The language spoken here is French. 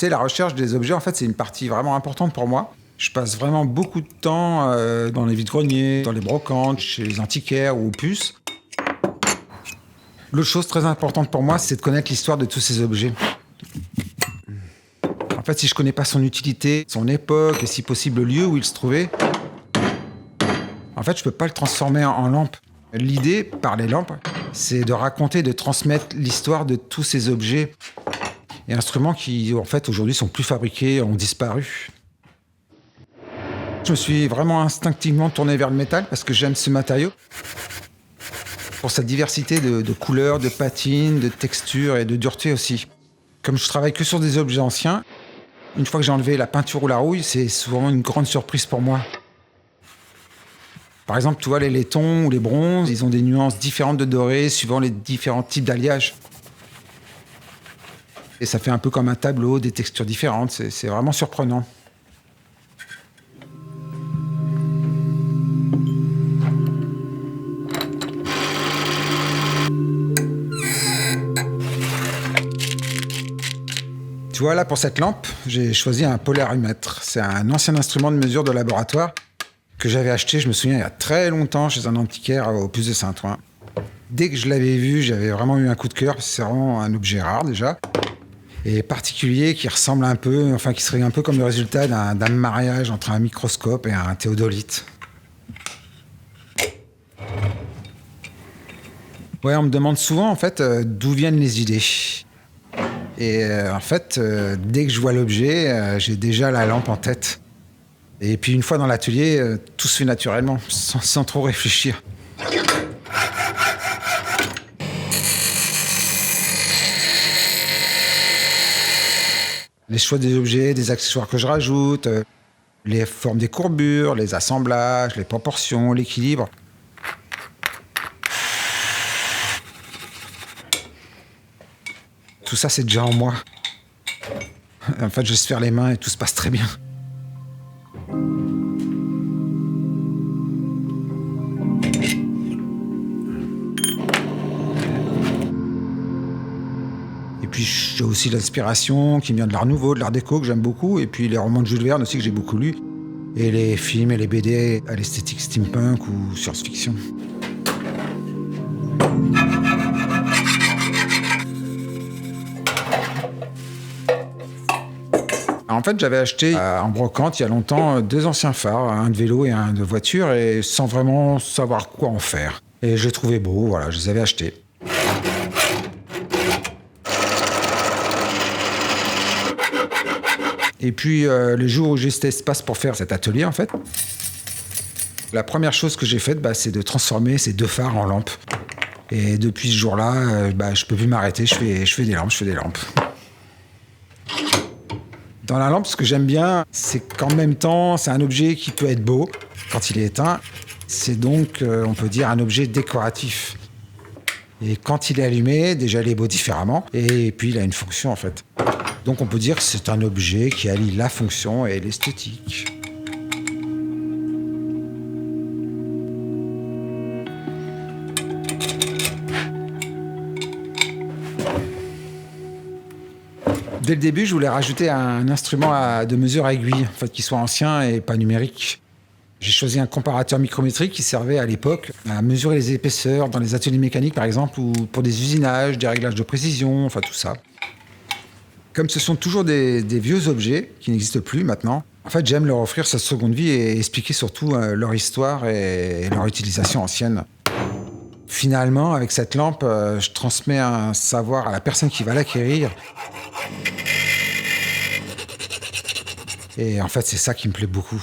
sais, la recherche des objets, en fait, c'est une partie vraiment importante pour moi. Je passe vraiment beaucoup de temps dans les vides-greniers, dans les brocantes, chez les antiquaires ou aux puces. L'autre chose très importante pour moi, c'est de connaître l'histoire de tous ces objets. En fait, si je connais pas son utilité, son époque et si possible le lieu où il se trouvait, en fait, je peux pas le transformer en lampe. L'idée, par les lampes, c'est de raconter, de transmettre l'histoire de tous ces objets et instruments qui, en fait, aujourd'hui sont plus fabriqués, ont disparu. Je me suis vraiment instinctivement tourné vers le métal parce que j'aime ce matériau. Pour sa diversité de couleurs, de patines, de textures et de dureté aussi. Comme je travaille que sur des objets anciens, une fois que j'ai enlevé la peinture ou la rouille, c'est souvent une grande surprise pour moi. Par exemple, tu vois, les laietons ou les bronzes, ils ont des nuances différentes de doré suivant les différents types d'alliage. Et ça fait un peu comme un tableau, des textures différentes, c'est vraiment surprenant. Tu vois, là, pour cette lampe, j'ai choisi un polaromètre. C'est un ancien instrument de mesure de laboratoire que j'avais acheté, je me souviens, il y a très longtemps, chez un antiquaire au Puce de Saint-Ouen. Dès que je l'avais vu, j'avais vraiment eu un coup de cœur, parce que c'est vraiment un objet rare, déjà, et particulier, qui ressemble un peu, enfin, qui serait un peu comme le résultat d'un mariage entre un microscope et un théodolite. Ouais, on me demande souvent, en fait, d'où viennent les idées. Et en fait, dès que je vois l'objet, j'ai déjà la lampe en tête. Et puis une fois dans l'atelier, tout se fait naturellement, sans trop réfléchir. Les choix des objets, des accessoires que je rajoute, les formes des courbures, les assemblages, les proportions, l'équilibre. Tout ça, c'est déjà en moi. En fait, je laisse faire les mains et tout se passe très bien. Et puis, j'ai aussi l'inspiration qui vient de l'art nouveau, de l'art déco, que j'aime beaucoup. Et puis, les romans de Jules Verne aussi, que j'ai beaucoup lus. Et les films et les BD à l'esthétique steampunk ou science-fiction. En fait, j'avais acheté en brocante il y a longtemps 2 anciens phares, un de vélo et un de voiture, et sans vraiment savoir quoi en faire. Et je les trouvais beaux, voilà, je les avais achetés. Et puis, le jour où j'ai cet espace pour faire cet atelier, en fait, la première chose que j'ai faite, c'est de transformer ces 2 phares en lampes. Et depuis ce jour-là, je peux plus m'arrêter, je fais des lampes. Dans la lampe, ce que j'aime bien, c'est qu'en même temps, c'est un objet qui peut être beau quand il est éteint. C'est donc, on peut dire, un objet décoratif. Et quand il est allumé, déjà, il est beau différemment. Et puis, il a une fonction, en fait. Donc, on peut dire que c'est un objet qui allie la fonction et l'esthétique. Dès le début, je voulais rajouter un instrument de mesure à aiguille, en fait, qui soit ancien et pas numérique. J'ai choisi un comparateur micrométrique qui servait à l'époque à mesurer les épaisseurs dans les ateliers mécaniques, par exemple, ou pour des usinages, des réglages de précision, enfin tout ça. Comme ce sont toujours des vieux objets qui n'existent plus maintenant, en fait, j'aime leur offrir sa seconde vie et expliquer surtout leur histoire et leur utilisation ancienne. Finalement, avec cette lampe, je transmets un savoir à la personne qui va l'acquérir. Et en fait, c'est ça qui me plaît beaucoup.